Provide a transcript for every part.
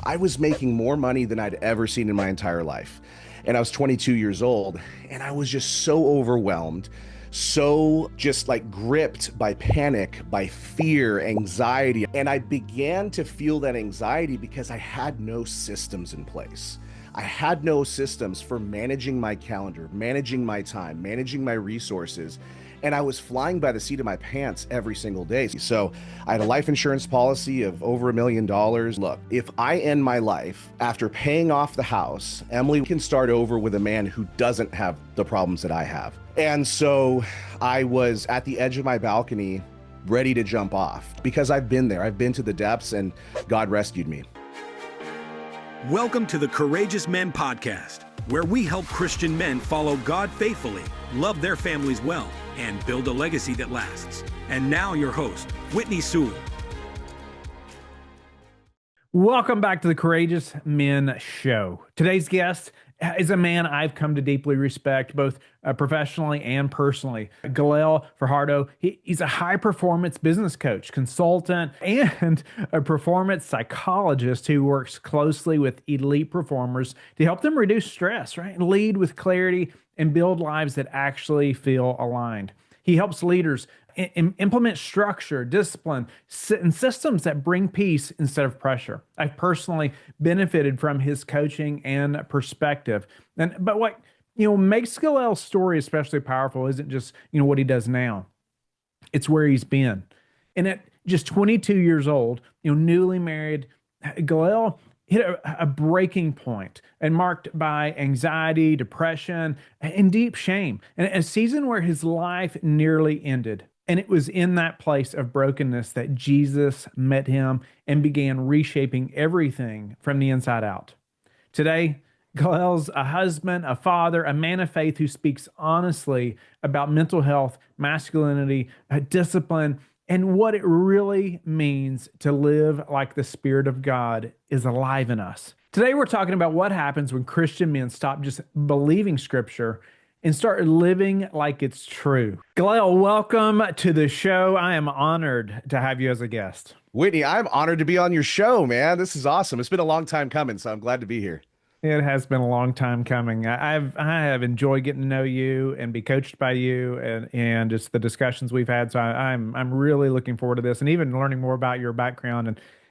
I was making more money than I'd ever seen in my entire life. And I was 22 years old, and I was just so overwhelmed, so just like gripped by panic, by fear, anxiety. And I began to feel that anxiety because I had no systems in place. I had no systems for managing my calendar, managing my time, managing my resources. And I was flying by the seat of my pants every single day. So I had a life insurance policy of over $1 million. Look, if I end my life after paying off the house, Emily can start over with a man who doesn't have the problems that I have. And so I was at the edge of my balcony, ready to jump off because I've been there. I've been to the depths, and God rescued me. Welcome to the Courageous Men Podcast, where we help Christian men follow God faithfully, love their families well, and build a legacy that lasts. And now your host, Whitney Sewell. Welcome back to the Courageous Men Show. Today's guest is a man I've come to deeply respect, both professionally and personally. Galel Fajardo. He's a high-performance business coach, consultant, and a performance psychologist who works closely with elite performers to help them reduce stress, right? Lead with clarity and build lives that actually feel aligned. He helps leaders implement structure, discipline, and systems that bring peace instead of pressure. I've personally benefited from his coaching and perspective. But what makes Galel's story especially powerful isn't just what he does now; it's where he's been. And at just 22 years old, newly married, Galel hit a breaking point and marked by anxiety, depression, and deep shame, and a season where his life nearly ended. And it was in that place of brokenness that Jesus met him and began reshaping everything from the inside out. Today, Galel's a husband, a father, a man of faith who speaks honestly about mental health, masculinity, discipline, and what it really means to live like the Spirit of God is alive in us. Today, we're talking about what happens when Christian men stop just believing Scripture and start living like it's true. Galel, welcome to the show. I am honored to have you as a guest. Whitney, I'm honored to be on your show, man. This is awesome. It's been a long time coming, so I'm glad to be here. It has been a long time coming. I have enjoyed getting to know you and be coached by you and just the discussions we've had. So I'm really looking forward to this, and even learning more about your background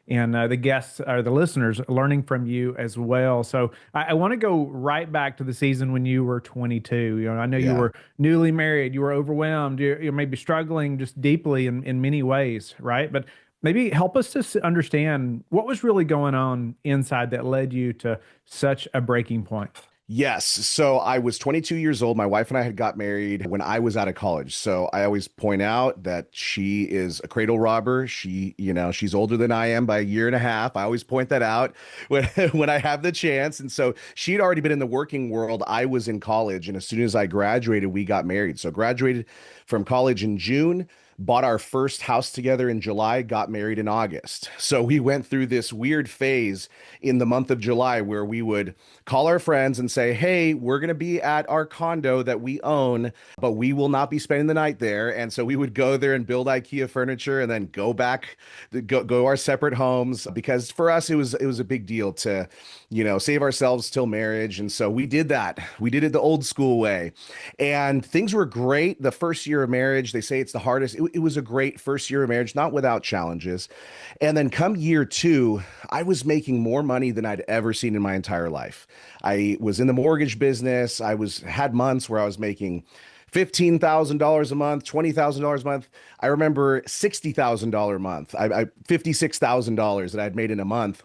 and the guests or the listeners learning from you as well. So I want to go right back to the season when you were 22. I know you were newly married, you were overwhelmed, you're maybe struggling just deeply in many ways, right? But maybe help us to understand what was really going on inside that led you to such a breaking point. Yes. So I was 22 years old. My wife and I had got married when I was out of college. So I always point out that she is a cradle robber. She's older than I am by a year and a half. I always point that out when I have the chance. And so she'd already been in the working world. I was in college. And as soon as I graduated, we got married. So graduated from college in June, bought our first house together in July, got married in August. So we went through this weird phase in the month of July where we would call our friends and say, hey, we're going to be at our condo that we own, but we will not be spending the night there. And so we would go there and build IKEA furniture and then go back, go our separate homes, because for us, it was a big deal to, save ourselves till marriage. And so we did that. We did it the old school way. And things were great. The first year of marriage, they say it's the hardest. It was a great first year of marriage, not without challenges. And then come year two, I was making more money than I'd ever seen in my entire life. I was in the mortgage business. Had months where I was making $15,000 a month, $20,000 a month. I remember $60,000 a month, $56,000 that I'd made in a month.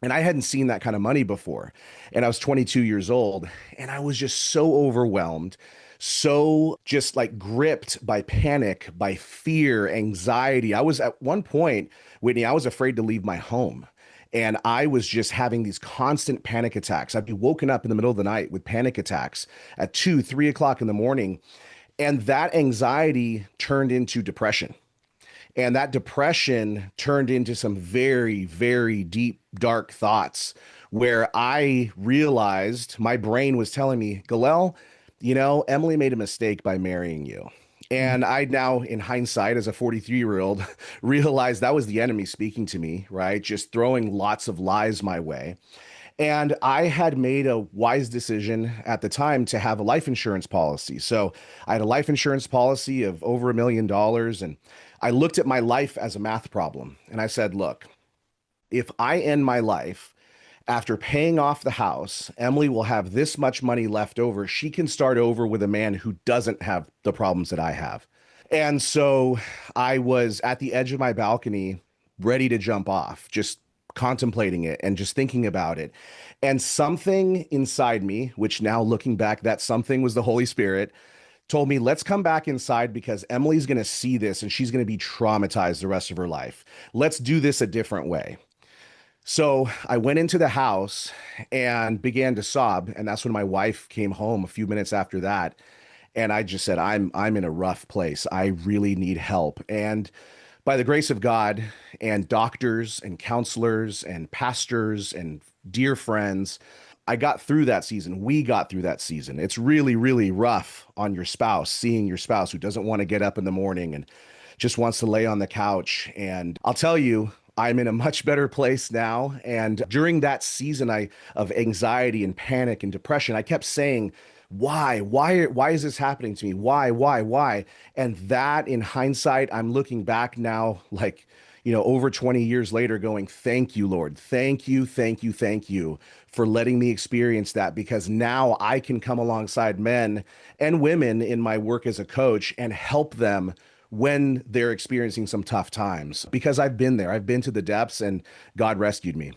And I hadn't seen that kind of money before. And I was 22 years old, and I was just so overwhelmed, so just like gripped by panic, by fear, anxiety. I was at one point, Whitney, I was afraid to leave my home. And I was just having these constant panic attacks. I'd be woken up in the middle of the night with panic attacks at 2, 3 o'clock in the morning. And that anxiety turned into depression. And that depression turned into some very, very deep, dark thoughts where I realized my brain was telling me, Galel, Emily made a mistake by marrying you. Mm. And I now, in hindsight, as a 43-year-old, realized that was the enemy speaking to me, right? Just throwing lots of lies my way. And I had made a wise decision at the time to have a life insurance policy. So I had a life insurance policy of over $1 million. And I looked at my life as a math problem. And I said, look, if I end my life after paying off the house, Emily will have this much money left over. She can start over with a man who doesn't have the problems that I have. And so I was at the edge of my balcony, ready to jump off, just contemplating it and just thinking about it. And something inside me, which now looking back, that something was the Holy Spirit, told me, let's come back inside because Emily's going to see this and she's going to be traumatized the rest of her life. Let's do this a different way. So I went into the house and began to sob. And that's when my wife came home a few minutes after that. And I just said, I'm in a rough place. I really need help. And by the grace of God and doctors and counselors and pastors and dear friends, I got through that season. We got through that season. It's really, really rough on your spouse, seeing your spouse who doesn't want to get up in the morning and just wants to lay on the couch. And I'll tell you, I'm in a much better place now. And during that season of anxiety and panic and depression, I kept saying, why is this happening to me? Why? And that in hindsight, I'm looking back now, like, over 20 years later going, thank you, Lord. Thank you for letting me experience that because now I can come alongside men and women in my work as a coach and help them when they're experiencing some tough times because I've been there. I've been to the depths and God rescued me.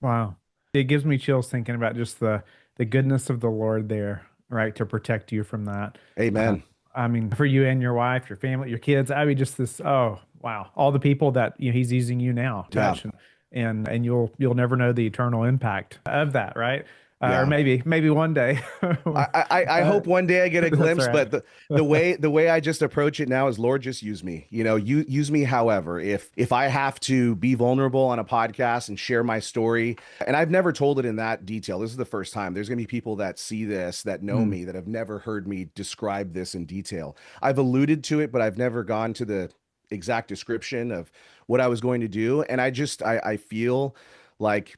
Wow. It gives me chills thinking about just the goodness of the Lord there, right, to protect you from that. Uh, Amen. I mean, for you and your wife, your family, your kids, I mean, just this, oh, wow. All the people that he's using you now, Yeah. touch and you'll never know the eternal impact of that, right? Or Yeah. maybe one day. I hope one day I get a That's glimpse, right. but the way I just approach it now is, Lord, just use me. You use me however. If I have to be vulnerable on a podcast and share my story, and I've never told it in that detail. This is the first time. There's gonna be people that see this, that know Mm, me, that have never heard me describe this in detail. I've alluded to it, but I've never gone to the exact description of what I was going to do. And I feel like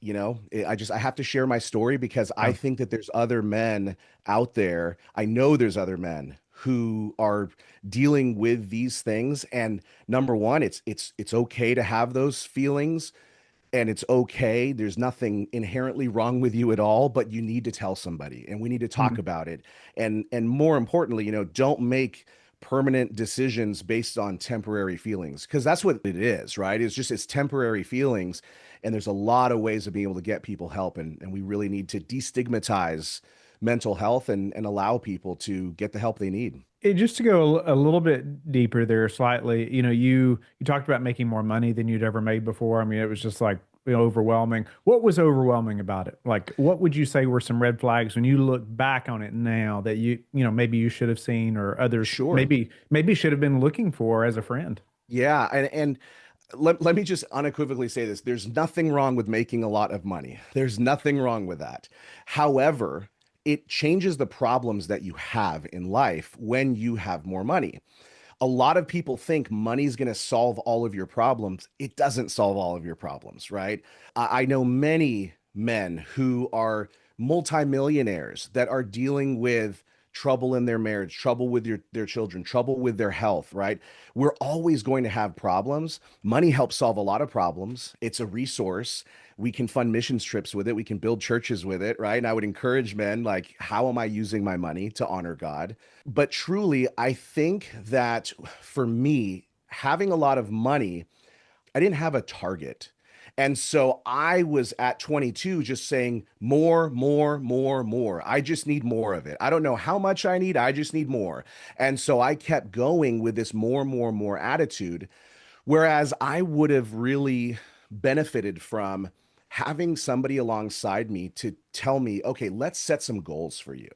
I have to share my story because I yeah. think that there's other men out there. I know there's other men who are dealing with these things. And number one, it's okay to have those feelings and it's okay. There's nothing inherently wrong with you at all, but you need to tell somebody and we need to talk Mm, about it. And more importantly, don't make permanent decisions based on temporary feelings because that's what it is, right? It's temporary feelings. And there's a lot of ways of being able to get people help. And we really need to destigmatize mental health and allow people to get the help they need. just to go a little bit deeper there slightly, you talked about making more money than you'd ever made before. I mean, it was just like overwhelming. What was overwhelming about it? Like, what would you say were some red flags when you look back on it now that maybe you should have seen or others Sure. maybe should have been looking for as a friend? Yeah. And let me just unequivocally say this. There's nothing wrong with making a lot of money. There's nothing wrong with that. However, it changes the problems that you have in life when you have more money. A lot of people think money's going to solve all of your problems. It doesn't solve all of your problems, right? I know many men who are multimillionaires that are dealing with trouble in their marriage, trouble with their children, trouble with their health, right? We're always going to have problems. Money helps solve a lot of problems. It's a resource. We can fund missions trips with it. We can build churches with it, right? And I would encourage men like, how am I using my money to honor God? But truly, I think that for me, having a lot of money, I didn't have a target. And so I was at 22 just saying more, more, more, more. I just need more of it. I don't know how much I need. I just need more. And so I kept going with this more, more, more attitude. Whereas I would have really benefited from having somebody alongside me to tell me, okay, let's set some goals for you.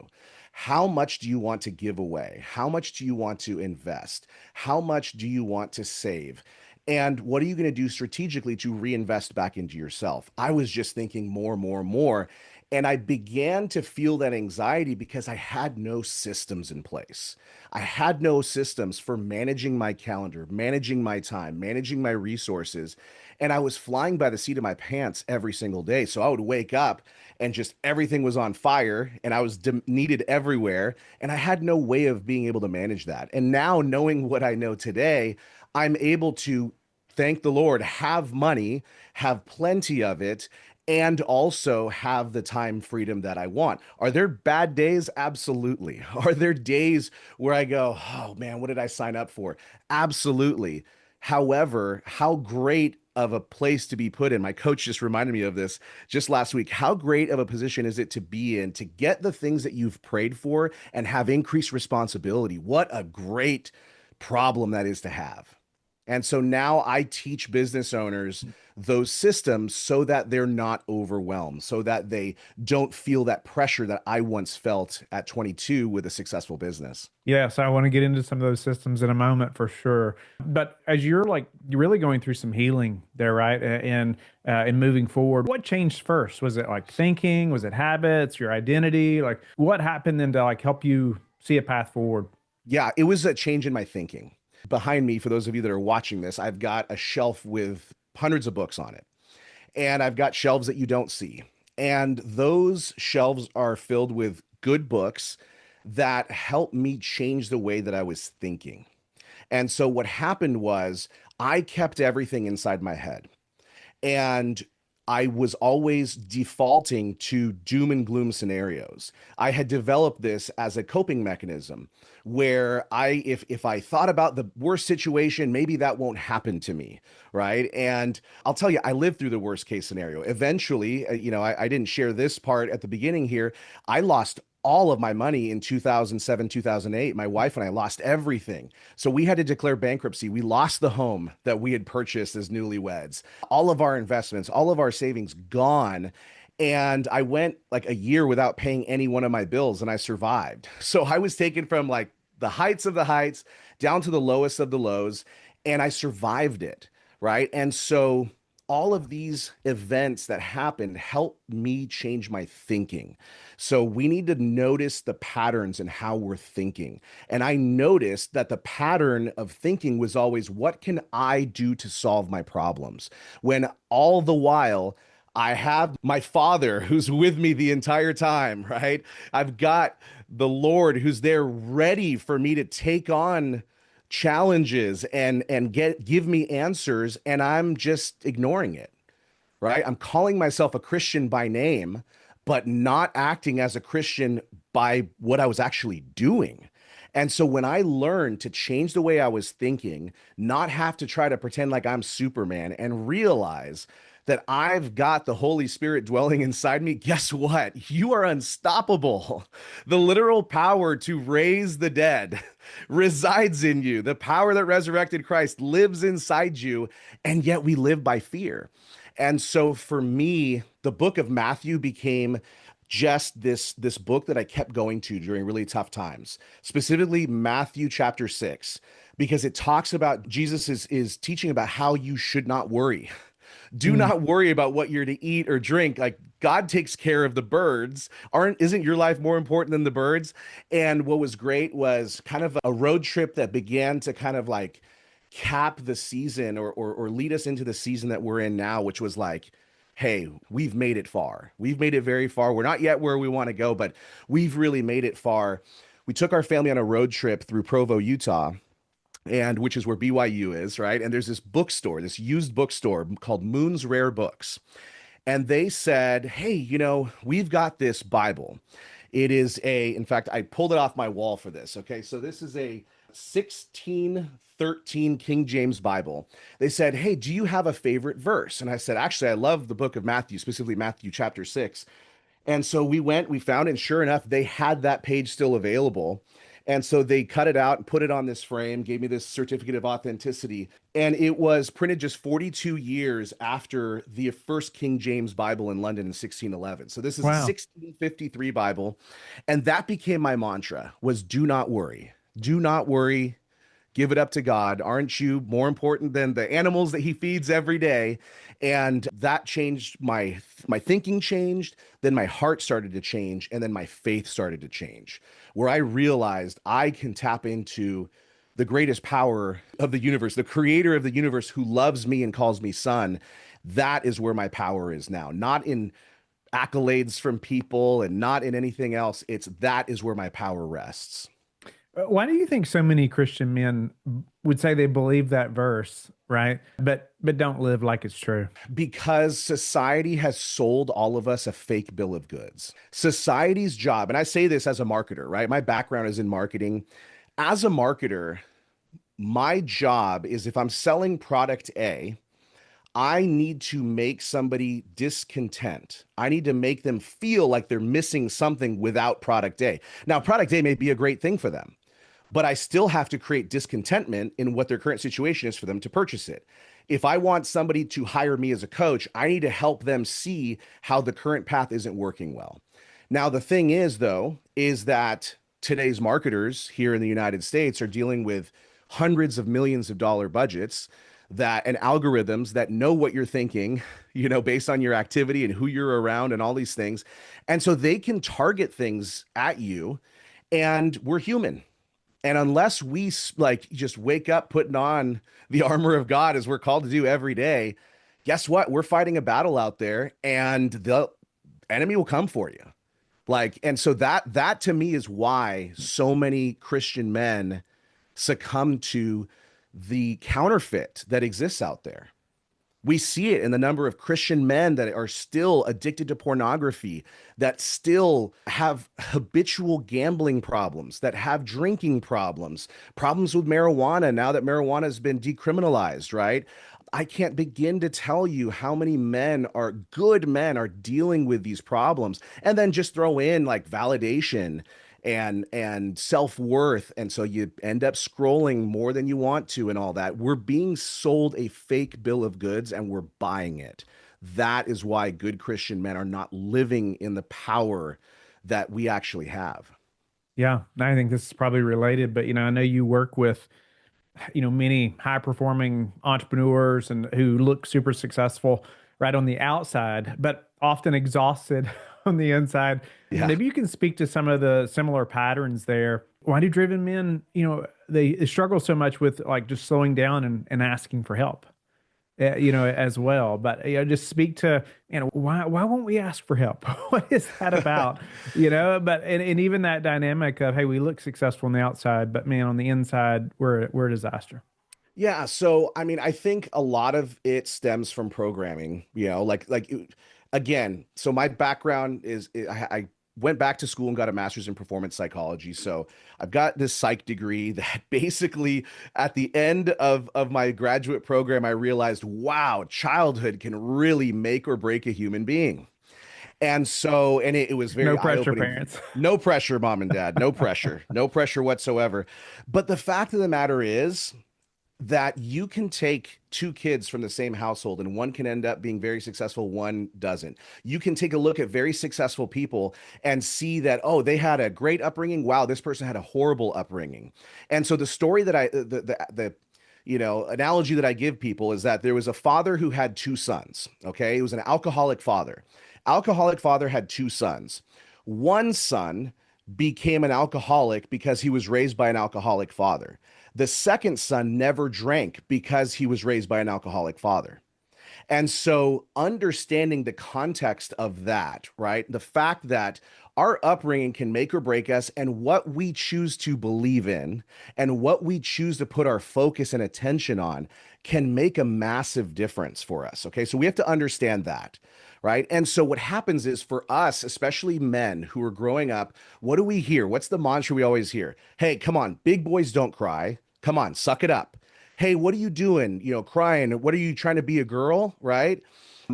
How much do you want to give away? How much do you want to invest? How much do you want to save? And what are you going to do strategically to reinvest back into yourself? I was just thinking more, more, more. And I began to feel that anxiety because I had no systems in place. I had no systems for managing my calendar, managing my time, managing my resources. And I was flying by the seat of my pants every single day. So I would wake up and just everything was on fire and I was needed everywhere. And I had no way of being able to manage that. And now, knowing what I know today, I'm able to, thank the Lord, have money, have plenty of it, and also have the time freedom that I want. Are there bad days? Absolutely. Are there days where I go, oh man, what did I sign up for? Absolutely. However, how great of a place to be put in. My coach just reminded me of this just last week. How great of a position is it to be in to get the things that you've prayed for and have increased responsibility? What a great problem that is to have. And so now I teach business owners those systems so that they're not overwhelmed, so that they don't feel that pressure that I once felt at 22 with a successful business. Yes, I want to get into some of those systems in a moment for sure. But as you're really going through some healing there, right? And moving forward, what changed first? Was it like thinking? Was it habits, your identity? Like what happened then to like help you see a path forward? Yeah, it was a change in my thinking. Behind me, for those of you that are watching this, I've got a shelf with hundreds of books on it. And I've got shelves that you don't see. And those shelves are filled with good books that help me change the way that I was thinking. And so what happened was I kept everything inside my head. And I was always defaulting to doom and gloom scenarios. I had developed this as a coping mechanism where if I thought about the worst situation, maybe that won't happen to me, right? And I'll tell you, I lived through the worst case scenario. Eventually, I didn't share this part at the beginning here. I lost all of my money in 2007, 2008. My wife and I lost everything. So we had to declare bankruptcy. We lost the home that we had purchased as newlyweds, all of our investments, all of our savings gone. And I went like a year without paying any one of my bills and I survived. So I was taken from like the heights of the heights down to the lowest of the lows and I survived it. Right. And so all of these events that happened helped me change my thinking. So we need to notice the patterns in how we're thinking. And I noticed that the pattern of thinking was always, what can I do to solve my problems? When all the while, I have my father who's with me the entire time, right? I've got the Lord who's there ready for me to take on challenges and give me answers, and I'm just ignoring it, right? I'm calling myself a Christian by name, but not acting as a Christian by what I was actually doing. And so when I learned to change the way I was thinking, not have to try to pretend like I'm Superman and realize that I've got the Holy Spirit dwelling inside me, guess what? You are unstoppable. The literal power to raise the dead resides in you. The power that resurrected Christ lives inside you, and yet we live by fear. And so for me, the book of Matthew became just this book that I kept going to during really tough times, specifically Matthew chapter 6, because it talks about Jesus is teaching about how you should not worry. Do not worry about what you're to eat or drink. Like God takes care of the birds. Isn't your life more important than the birds? And what was great was kind of a road trip that began to kind of like cap the season or lead us into the season that we're in now, which was like, hey, we've made it far. We've made it very far. We're not yet where we want to go, but we've really made it far. We took our family on a road trip through Provo, Utah, and which is where BYU is, right? And there's this bookstore, this used bookstore called Moon's Rare Books. And they said, hey, we've got this Bible. In fact, I pulled it off my wall for this. Okay. So this is a 1613 King James Bible. They said, hey, do you have a favorite verse? And I said, actually, I love the book of Matthew, specifically Matthew chapter 6. And so we found it, and sure enough, they had that page still available. And so they cut it out and put it on this frame, gave me this certificate of authenticity. And it was printed just 42 years after the first King James Bible in London in 1611. So this is a Wow. 1653 Bible. And that became my mantra, was do not worry. Do not worry. Give it up to God. Aren't you more important than the animals that he feeds every day? And that changed my thinking changed, then my heart started to change, and then my faith started to change, where I realized I can tap into the greatest power of the universe, the creator of the universe who loves me and calls me son. That is where my power is now, not in accolades from people and not in anything else. It's that is where my power rests. Why do you think so many Christian men would say they believe that verse, right? But don't live like it's true? Because society has sold all of us a fake bill of goods. Society's job, and I say this as a marketer, right? My background is in marketing. As a marketer, my job is if I'm selling product A, I need to make somebody discontent. I need to make them feel like they're missing something without product A. Now, product A may be a great thing for them, but I still have to create discontentment in what their current situation is for them to purchase it. If I want somebody to hire me as a coach, I need to help them see how the current path isn't working well. Now, the thing is, though, is that today's marketers here in the United States are dealing with hundreds of millions of dollar budgets that and algorithms that know what you're thinking, based on your activity and who you're around and all these things. And so they can target things at you, and we're human. And unless we like just wake up putting on the armor of God as we're called to do every day, guess what? We're fighting a battle out there and the enemy will come for you. And so that to me is why so many Christian men succumb to the counterfeit that exists out there. We see it in the number of Christian men that are still addicted to pornography, that still have habitual gambling problems, that have drinking problems, problems with marijuana now that marijuana has been decriminalized, right? I can't begin to tell you how many good men are dealing with these problems. And then just throw in like validation and self-worth, and so you end up scrolling more than you want to and all that. We're being sold a fake bill of goods and we're buying it. That is why good Christian men are not living in the power that we actually have. Yeah, I think this is probably related, but I know you work with many high performing entrepreneurs and who look super successful right on the outside, but often exhausted on the inside. Yeah. Maybe you can speak to some of the similar patterns there. Why do driven men, they struggle so much with like just slowing down and asking for help, as well. But, just speak to, why won't we ask for help? What is that about? But, and even that dynamic of, hey, we look successful on the outside, but man, on the inside, we're a disaster. Yeah, so I mean, I think a lot of it stems from programming, again, so my background is I went back to school and got a master's in performance psychology. So I've got this psych degree that basically at the end of my graduate program, I realized, wow, childhood can really make or break a human being. And so, and it was very No pressure, eye-opening. parents. No pressure, mom and dad, no pressure, no pressure whatsoever. But the fact of the matter is, that you can take two kids from the same household and one can end up being very successful, one doesn't. You can take a look at very successful people and see that, oh, they had a great upbringing. Wow, this person had a horrible upbringing. And so the story that the analogy that I give people is that there was a father who had two sons. Okay. It was an alcoholic father. Alcoholic father had two sons. One son became an alcoholic because he was raised by an alcoholic father. The second son never drank because he was raised by an alcoholic father. And so understanding the context of that, right? The fact that our upbringing can make or break us, and what we choose to believe in and what we choose to put our focus and attention on can make a massive difference for us. Okay. So we have to understand that. Right. And so what happens is for us, especially men who are growing up, what do we hear? What's the mantra we always hear? Hey, come on, big boys don't cry. Come on, suck it up. Hey, what are you doing? Crying. What are you trying to be, a girl? Right.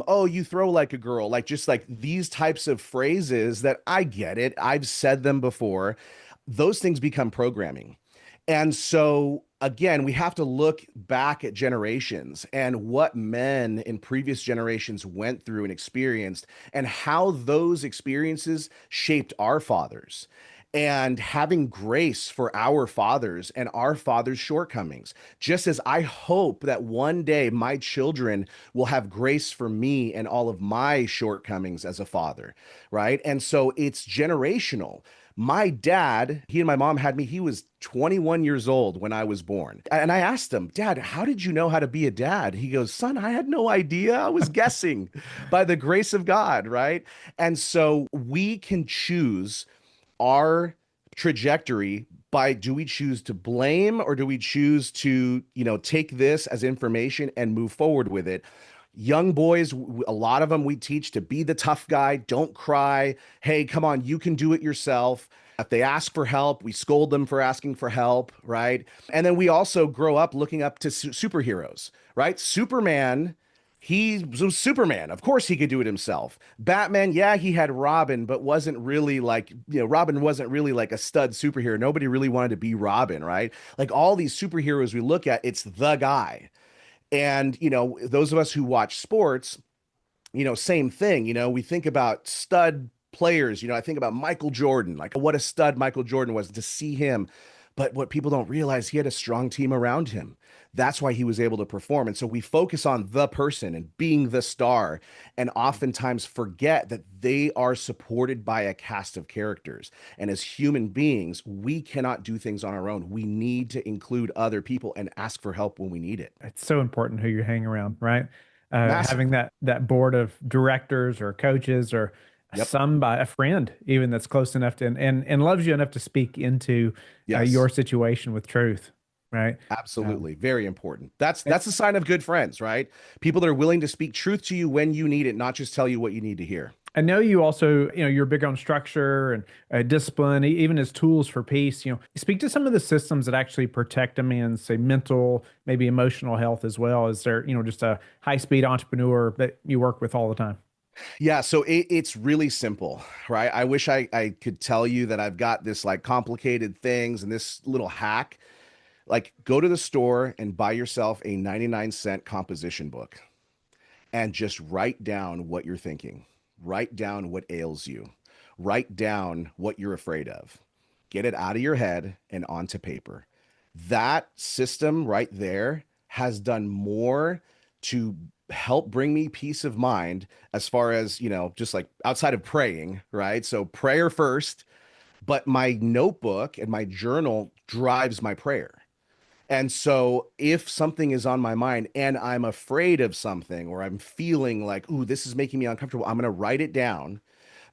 Oh, you throw like a girl, just like these types of phrases that I get it. I've said them before. Those things become programming. And so again, we have to look back at generations and what men in previous generations went through and experienced and how those experiences shaped our fathers. and having grace for our fathers and our fathers' shortcomings. Just as I hope that one day my children will have grace for me and all of my shortcomings as a father, right? And so it's generational. My dad, he and my mom had me, he was 21 years old when I was born. And I asked him, Dad, how did you know how to be a dad? He goes, Son, I had no idea. I was guessing by the grace of God, right? And so we can choose our trajectory by, do we choose to blame or do we choose to, take this as information and move forward with it? Young boys, a lot of them we teach to be the tough guy, don't cry. Hey, come on, you can do it yourself. If they ask for help, we scold them for asking for help, right? And then we also grow up looking up to superheroes, right? Superman, he was Superman. Of course he could do it himself. Batman, yeah, he had Robin, but wasn't really like, Robin wasn't really like a stud superhero. Nobody really wanted to be Robin, right? Like all these superheroes we look at, it's the guy. And, those of us who watch sports, same thing, we think about stud players, I think about Michael Jordan, like what a stud Michael Jordan was, to see him. But what people don't realize, he had a strong team around him. That's why he was able to perform. And so we focus on the person and being the star, and oftentimes forget that they are supported by a cast of characters. And as human beings, we cannot do things on our own. We need to include other people and ask for help when we need it. It's so important who you hang around, right? Massive. Having that board of directors or coaches or Yep. a friend even that's close enough to and loves you enough to speak into Yes. your situation with truth, right? Absolutely. Very important. That's a sign of good friends, right? People that are willing to speak truth to you when you need it, not just tell you what you need to hear. I know you also, you're big on structure and discipline, even as tools for peace. Speak to some of the systems that actually protect a man's, say, mental, maybe emotional health as well. Is there, just a high-speed entrepreneur that you work with all the time? Yeah, so it's really simple, right? I wish I could tell you that I've got this like complicated things and this little hack. Like, go to the store and buy yourself a 99-cent composition book and just write down what you're thinking. Write down what ails you. Write down what you're afraid of. Get it out of your head and onto paper. That system right there has done more to help bring me peace of mind, as far as, just like outside of praying, right? So prayer first, but my notebook and my journal drives my prayer. And so if something is on my mind and I'm afraid of something, or I'm feeling like, ooh, this is making me uncomfortable, I'm going to write it down,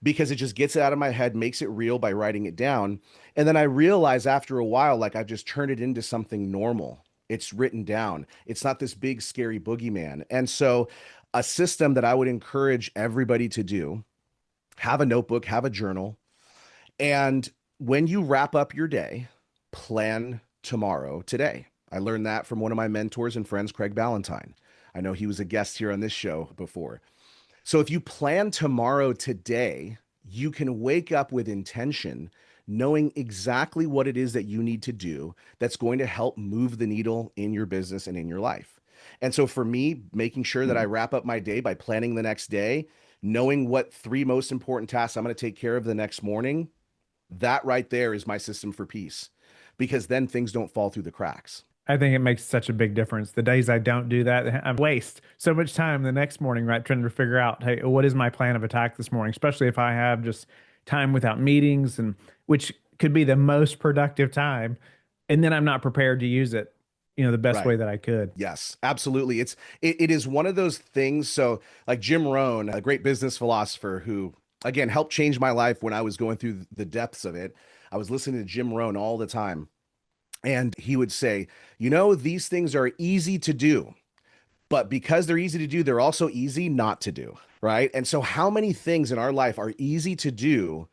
because it just gets it out of my head, makes it real by writing it down. And then I realize after a while, like, I've just turned it into something normal. It's written down. It's not this big, scary boogeyman. And so a system that I would encourage everybody to do: have a notebook, have a journal. And when you wrap up your day, plan tomorrow today. I learned that from one of my mentors and friends, Craig Ballantyne. I know he was a guest here on this show before. So if you plan tomorrow today, you can wake up with intention, knowing exactly what it is that you need to do that's going to help move the needle in your business and in your life. And so for me, making sure that I wrap up my day by planning the next day, knowing what 3 most important tasks I'm going to take care of the next morning, that right there is my system for peace, because then things don't fall through the cracks. I think it makes such a big difference. The days I don't do that, I waste so much time the next morning, right, trying to figure out, hey, what is my plan of attack this morning, especially if I have just time without meetings, and which could be the most productive time, and then I'm not prepared to use it, the best Right. way that I could. Yes, absolutely. It is one of those things. So like Jim Rohn, a great business philosopher who, again, helped change my life when I was going through the depths of it. I was listening to Jim Rohn all the time. And he would say, these things are easy to do, but because they're easy to do, they're also easy not to do. Right. And so how many things in our life are easy to do,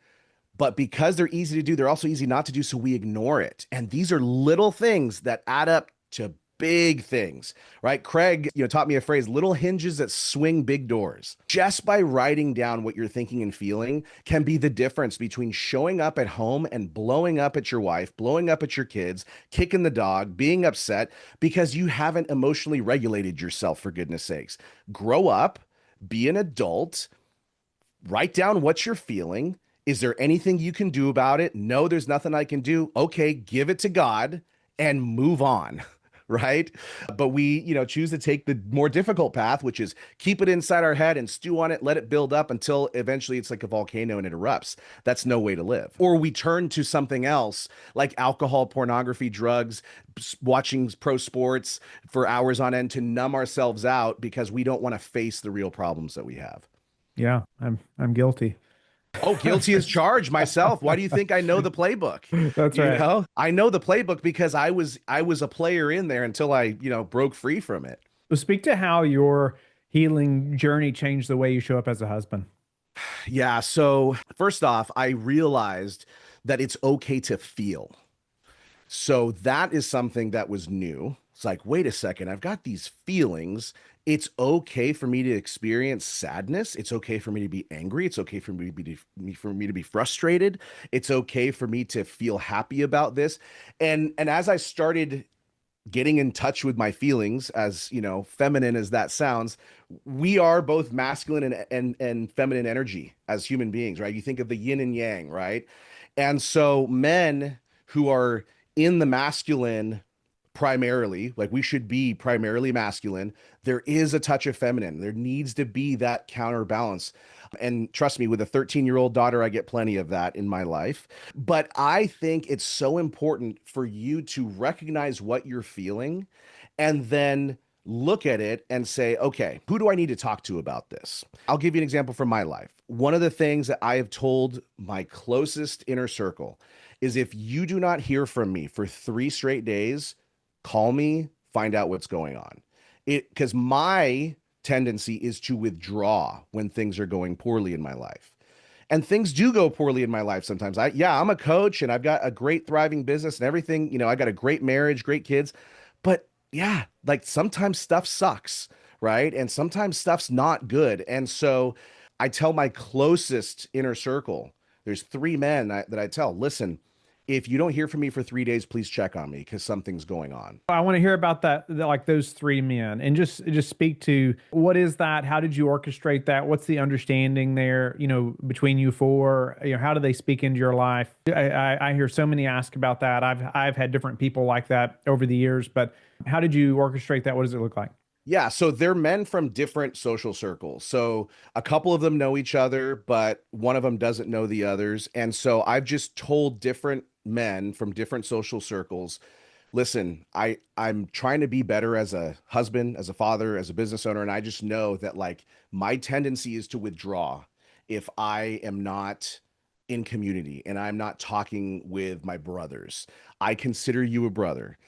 but because they're easy to do, they're also easy not to do. So we ignore it. And these are little things that add up to big things, right? Craig, taught me a phrase: little hinges that swing big doors. Just by writing down what you're thinking and feeling can be the difference between showing up at home and blowing up at your wife, blowing up at your kids, kicking the dog, being upset because you haven't emotionally regulated yourself, for goodness sakes. Grow up, be an adult, write down what you're feeling. Is there anything you can do about it? No, there's nothing I can do. Okay, give it to God and move on. Right. But we, choose to take the more difficult path, which is keep it inside our head and stew on it, let it build up until eventually it's like a volcano and it erupts. That's no way to live. Or we turn to something else like alcohol, pornography, drugs, watching pro sports for hours on end to numb ourselves out because we don't want to face the real problems that we have. Yeah, I'm guilty. Oh, guilty as charged myself. Why do you think I know the playbook? That's right. I know the playbook because I was a player in there until I, broke free from it. So speak to how your healing journey changed the way you show up as a husband. Yeah, so first off, I realized that it's okay to feel. So that is something that was new. It's like, wait a second, I've got these feelings. It's okay for me to experience sadness. It's okay for me to be angry. It's okay for me to be frustrated. It's okay for me to feel happy about this. And as I started getting in touch with my feelings, as feminine as that sounds, we are both masculine and feminine energy as human beings, right? You think of the yin and yang, right? And so men who are in the masculine primarily, like we should be primarily masculine, there is a touch of feminine. There needs to be that counterbalance. And trust me, with a 13-year-old daughter, I get plenty of that in my life. But I think it's so important for you to recognize what you're feeling and then look at it and say, okay, who do I need to talk to about this? I'll give you an example from my life. One of the things that I have told my closest inner circle is if you do not hear from me for 3 straight days, call me, find out what's going on. Because my tendency is to withdraw when things are going poorly in my life. And things do go poorly in my life sometimes. I'm a coach and I've got a great thriving business and everything, I got a great marriage, great kids. But yeah, like sometimes stuff sucks, right? And sometimes stuff's not good. And so I tell my closest inner circle, there's 3 men that I tell, listen, if you don't hear from me for 3 days, please check on me because something's going on. I want to hear about that, like those 3 men, and just speak to what is that? How did you orchestrate that? What's the understanding there, between you 4? How do they speak into your life? I hear so many ask about that. I've had different people like that over the years, but how did you orchestrate that? What does it look like? Yeah, so they're men from different social circles. So a couple of them know each other, but one of them doesn't know the others. And so I've just told different men from different social circles, listen, I'm trying to be better as a husband, as a father, as a business owner, and I just know that like my tendency is to withdraw if I am not in community and I'm not talking with my brothers. I consider you a brother.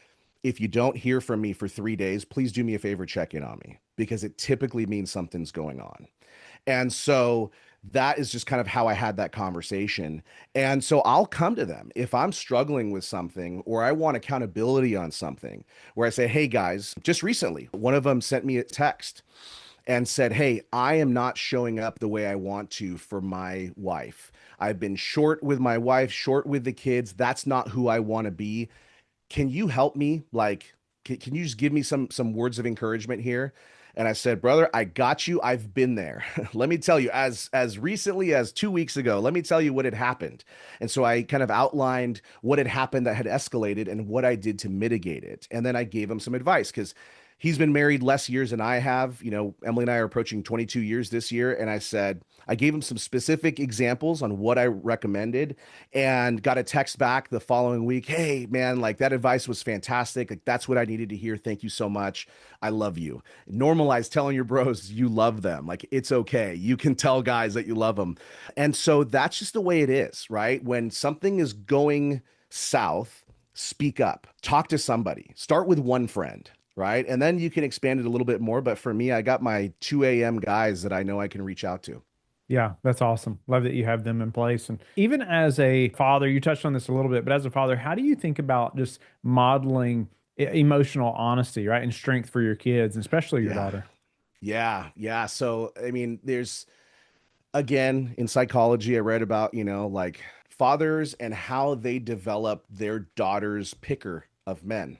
If you don't hear from me for 3 days, please do me a favor, check in on me because it typically means something's going on. And so that is just kind of how I had that conversation. And so I'll come to them if I'm struggling with something or I want accountability on something where I say, hey guys, just recently, one of them sent me a text and said, hey, I am not showing up the way I want to for my wife. I've been short with my wife, short with the kids. That's not who I want to be. Can you help me? Like, can you just give me some words of encouragement here? And I said, brother, I got you. I've been there. Let me tell you, as recently as 2 weeks ago, let me tell you what had happened. And so I kind of outlined what had happened that had escalated and what I did to mitigate it. And then I gave him some advice because he's been married less years than I have. Emily and I are approaching 22 years this year. And I gave him some specific examples on what I recommended and got a text back the following week. Hey, man, like that advice was fantastic. Like that's what I needed to hear. Thank you so much. I love you. Normalize telling your bros you love them. Like it's okay. You can tell guys that you love them. And so that's just the way it is, right? When something is going south, speak up, talk to somebody, start with one friend. Right. And then you can expand it a little bit more. But for me, I got my 2 a.m. guys that I know I can reach out to. Yeah, that's awesome. Love that you have them in place. And even as a father, you touched on this a little bit, but as a father, how do you think about just modeling emotional honesty, right? And strength for your kids, and especially your Yeah. daughter? Yeah. So, I mean, there's, again, in psychology, I read about, like fathers and how they develop their daughter's picker of men.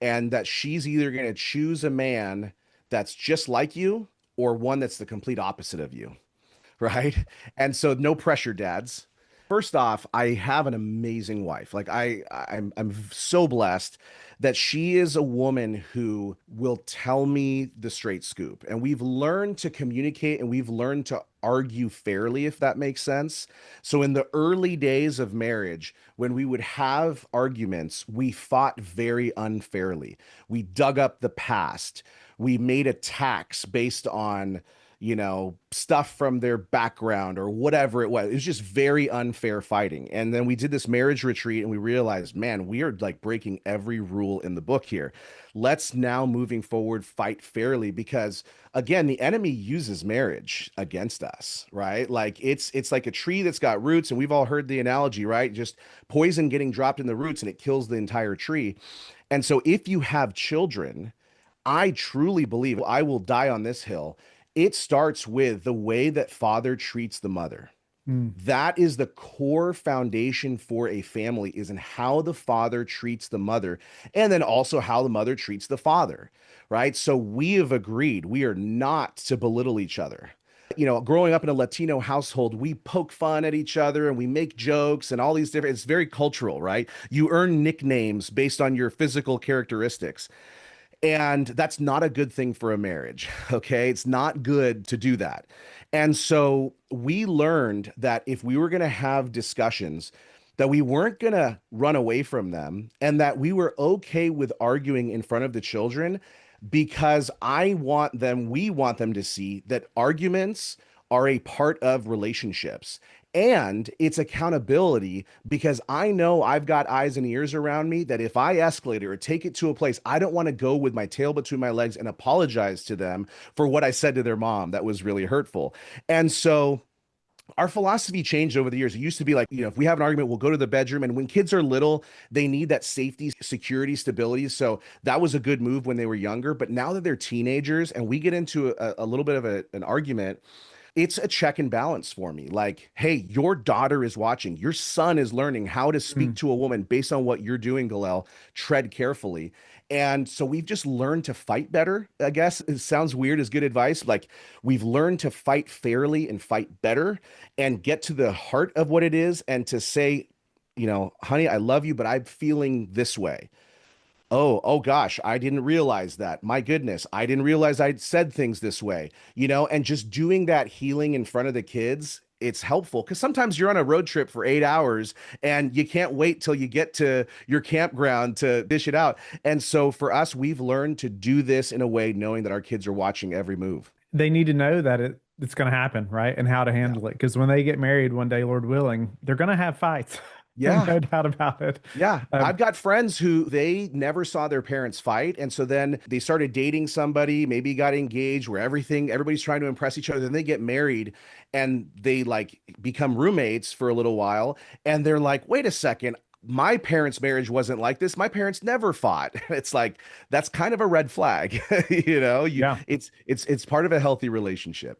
And that she's either going to choose a man that's just like you or one that's the complete opposite of you. Right. And so no pressure, dads. First off, I have an amazing wife. Like I'm so blessed that she is a woman who will tell me the straight scoop. And we've learned to communicate and we've learned to argue fairly, if that makes sense. So in the early days of marriage, when we would have arguments, we fought very unfairly. We dug up the past. We made attacks based on stuff from their background or whatever it was. It was just very unfair fighting. And then we did this marriage retreat and we realized, man, we are like breaking every rule in the book here. Let's now moving forward fight fairly because again, the enemy uses marriage against us, right? Like it's like a tree that's got roots and we've all heard the analogy, right? Just poison getting dropped in the roots and it kills the entire tree. And so if you have children, I truly believe I will die on this hill. It starts with the way that father treats the mother. Mm. That is the core foundation for a family is in how the father treats the mother and then also how the mother treats the father, right? So we have agreed we are not to belittle each other. Growing up in a Latino household, we poke fun at each other and we make jokes and all these different, it's very cultural, right? You earn nicknames based on your physical characteristics. And that's not a good thing for a marriage. Okay. It's not good to do that. And so we learned that if we were going to have discussions, that we weren't going to run away from them and that we were okay with arguing in front of the children because we want them to see that arguments are a part of relationships. And it's accountability because I know I've got eyes and ears around me that if I escalate it or take it to a place, I don't want to go with my tail between my legs and apologize to them for what I said to their mom that was really hurtful. And so our philosophy changed over the years. It used to be like, if we have an argument, we'll go to the bedroom. And when kids are little, they need that safety, security, stability. So that was a good move when they were younger. But now that they're teenagers and we get into a little bit of an argument, it's a check and balance for me. Like, hey, your daughter is watching. Your son is learning how to speak to a woman based on what you're doing, Galel. Tread carefully. And so we've just learned to fight better, I guess. It sounds weird as good advice. Like we've learned to fight fairly and fight better and get to the heart of what it is and to say, honey, I love you, but I'm feeling this way. Oh gosh, I didn't realize that. My goodness, I didn't realize I'd said things this way, and just doing that healing in front of the kids, it's helpful because sometimes you're on a road trip for 8 hours and you can't wait till you get to your campground to dish it out. And so for us, we've learned to do this in a way knowing that our kids are watching every move. They need to know that it's going to happen, right? And how to handle it. Because when they get married one day, Lord willing, they're going to have fights. Yeah. No doubt about it. Yeah. I've got friends who they never saw their parents fight. And so then they started dating somebody, maybe got engaged where everybody's trying to impress each other. Then they get married and they like become roommates for a little while. And they're like, wait a second. My parents' marriage wasn't like this. My parents never fought. It's like, that's kind of a red flag. Yeah. It's part of a healthy relationship.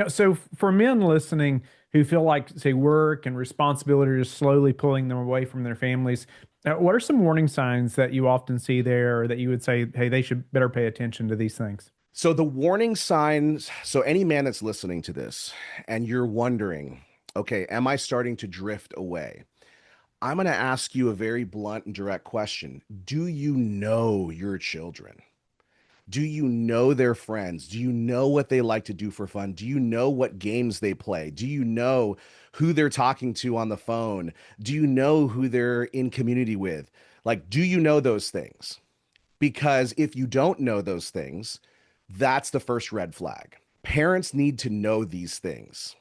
So for men listening who feel like, say, work and responsibility are just slowly pulling them away from their families, what are some warning signs that you often see there or that you would say, hey, they should better pay attention to these things? So the warning signs, so any man that's listening to this and you're wondering, okay, am I starting to drift away? I'm going to ask you a very blunt and direct question. Do you know your children? Do you know their friends? Do you know what they like to do for fun? Do you know what games they play? Do you know who they're talking to on the phone? Do you know who they're in community with? Like, do you know those things? Because if you don't know those things, that's the first red flag. Parents need to know these things.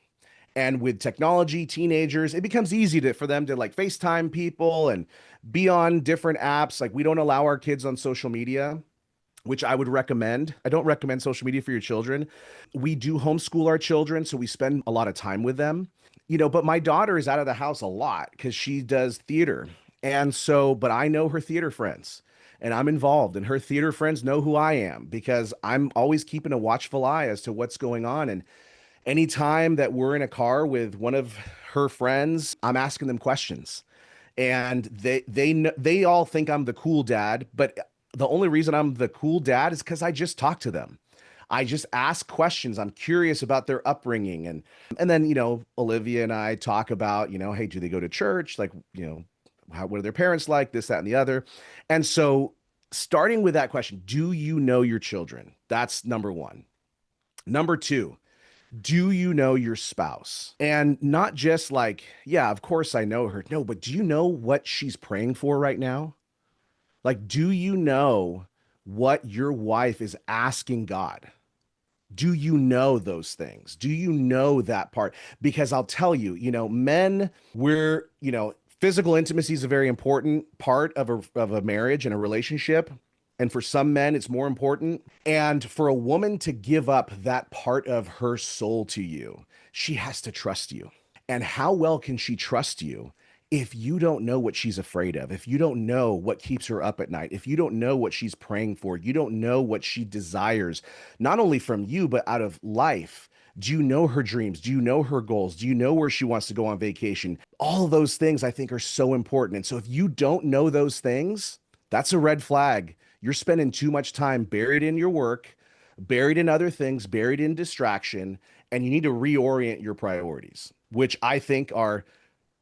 And with technology, teenagers, it becomes easy for them to like FaceTime people and be on different apps. Like we don't allow our kids on social media, which I would recommend. I don't recommend social media for your children. We do homeschool our children, so we spend a lot of time with them. But my daughter is out of the house a lot because she does theater. And so, but I know her theater friends and I'm involved and her theater friends know who I am because I'm always keeping a watchful eye as to what's going on. And anytime that we're in a car with one of her friends, I'm asking them questions. And they all think I'm the cool dad, but the only reason I'm the cool dad is because I just talked to them. I just ask questions. I'm curious about their upbringing. And then, Olivia and I talk about, hey, do they go to church? Like, what are their parents like? This, that, and the other. And so starting with that question, do you know your children? That's number one. Number two, do you know your spouse? And not just like, yeah, of course I know her. No, but do you know what she's praying for right now? Like, do you know what your wife is asking God? Do you know those things? Do you know that part? Because I'll tell you, men, physical intimacy is a very important part of a marriage and a relationship. And for some men, it's more important. And for a woman to give up that part of her soul to you, she has to trust you. And how well can she trust you if you don't know what she's afraid of, if you don't know what keeps her up at night, if you don't know what she's praying for, you don't know what she desires, not only from you, but out of life? Do you know her dreams? Do you know her goals? Do you know where she wants to go on vacation? All of those things I think are so important. And so if you don't know those things, that's a red flag. You're spending too much time buried in your work, buried in other things, buried in distraction, and you need to reorient your priorities, which I think are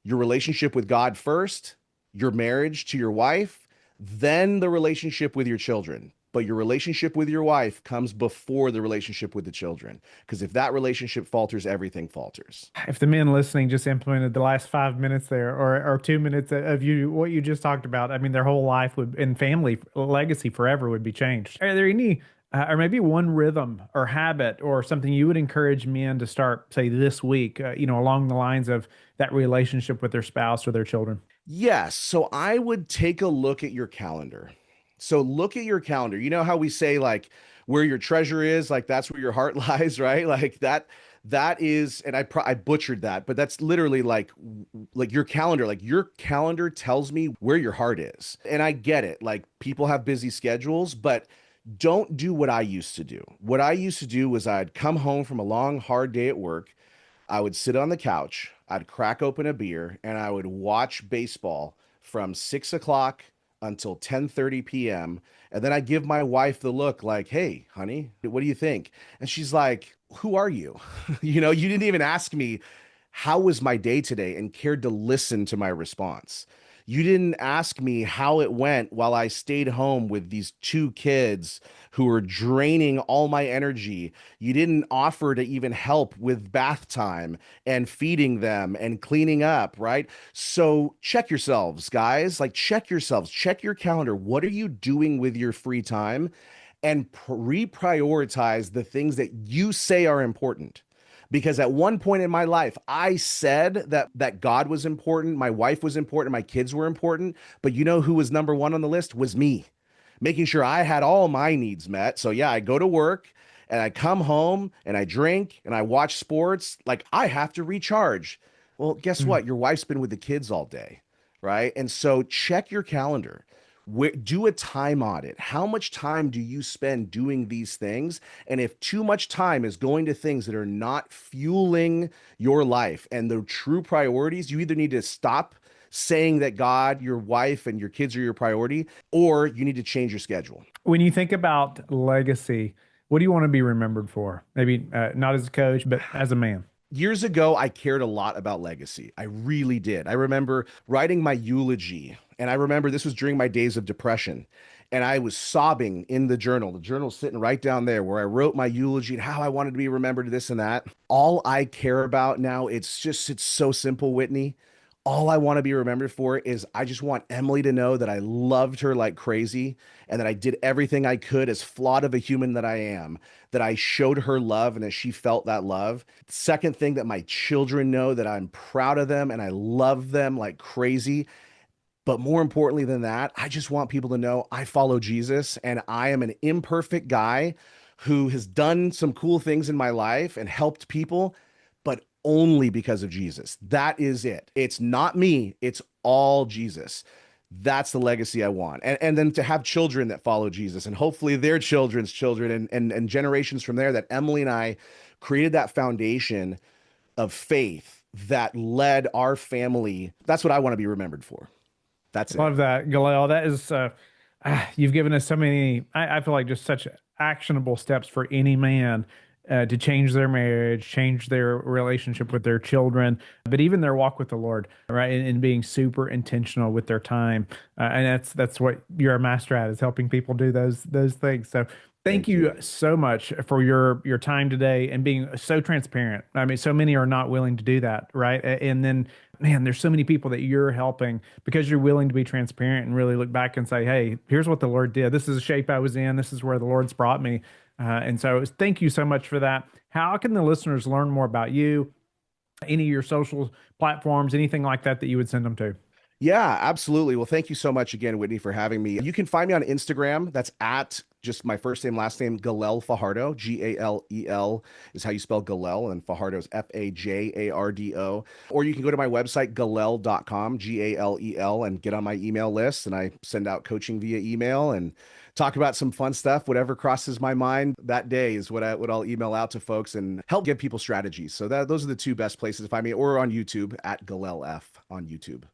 your relationship with God first, your marriage to your wife, then the relationship with your children. But your relationship with your wife comes before the relationship with the children. Because if that relationship falters, everything falters. If the men listening just implemented the last 5 minutes there, or 2 minutes of what you just talked about, I mean, their whole life would, and family legacy forever would be changed. Are there any, or maybe one rhythm or habit or something you would encourage men to start, say, this week, along the lines of that relationship with their spouse or their children? Yes. So I would take a look at your calendar. So look at your calendar. You know how we say like where your treasure is, like that's where your heart lies, right? Like that is, and I butchered that, but that's literally like your calendar tells me where your heart is. And I get it. Like people have busy schedules, but don't do what I used to do. What I used to do was I'd come home from a long, hard day at work. I would sit on the couch, I'd crack open a beer, and I would watch baseball from 6 o'clock until 10:30 p.m. And then I give my wife the look like, hey, honey, what do you think? And she's like, who are you? You didn't even ask me how was my day today and cared to listen to my response. You didn't ask me how it went while I stayed home with these two kids who were draining all my energy. You didn't offer to even help with bath time and feeding them and cleaning up, right? So check yourselves, guys. Like, check yourselves, check your calendar. What are you doing with your free time? And reprioritize the things that you say are important. Because at one point in my life, I said that God was important, my wife was important, my kids were important, but you know who was number one on the list was me, making sure I had all my needs met. So yeah, I go to work and I come home and I drink and I watch sports. Like I have to recharge. Well, guess what? Your wife's been with the kids all day, right? And so check your calendar. Do a time audit. How much time do you spend doing these things? And if too much time is going to things that are not fueling your life and the true priorities, you either need to stop saying that God, your wife, and your kids are your priority, or you need to change your schedule. When you think about legacy, what do you want to be remembered for? Maybe not as a coach, but as a man. Years ago, I cared a lot about legacy. I really did. I remember writing my eulogy, and I remember this was during my days of depression, and I was sobbing in the journal. The journal's sitting right down there where I wrote my eulogy and how I wanted to be remembered, this and that. All I care about now, it's so simple, Whitney. All I want to be remembered for is I just want Emily to know that I loved her like crazy and that I did everything I could, as flawed of a human that I am, that I showed her love and that she felt that love. Second thing, that my children know that I'm proud of them and I love them like crazy. But more importantly than that, I just want people to know I follow Jesus and I am an imperfect guy who has done some cool things in my life and helped people, but only because of Jesus. That is it. It's not me. It's all Jesus. That's the legacy I want. And then to have children that follow Jesus and hopefully their children's children and generations from there, that Emily and I created that foundation of faith that led our family. That's what I want to be remembered for. That's it. Love that, Galel. That is, you've given us so many, I feel like just such actionable steps for any man to change their marriage, change their relationship with their children, but even their walk with the Lord, right? And being super intentional with their time, and that's what you're a master at, is helping people do those things. So thank Thank you you. so much for your time today and being so transparent. I mean, so many are not willing to do that, right? And then, man, there's so many people that you're helping because you're willing to be transparent and really look back and say, hey, here's what the Lord did. This is the shape I was in. This is where the Lord's brought me. And so thank you so much for that. How can the listeners learn more about you, any of your social platforms, anything like that that you would send them to? Yeah, absolutely. Well, thank you so much again, Whitney, for having me. You can find me on Instagram. That's at just my first name, last name, Galel Fajardo. Galel is how you spell Galel, and Fajardo is Fajardo. Or you can go to my website, galel.com, Galel, and get on my email list. And I send out coaching via email and talk about some fun stuff. Whatever crosses my mind that day is what I'll email out to folks and help give people strategies. So those are the two best places to find me, or on YouTube at Galel F on YouTube.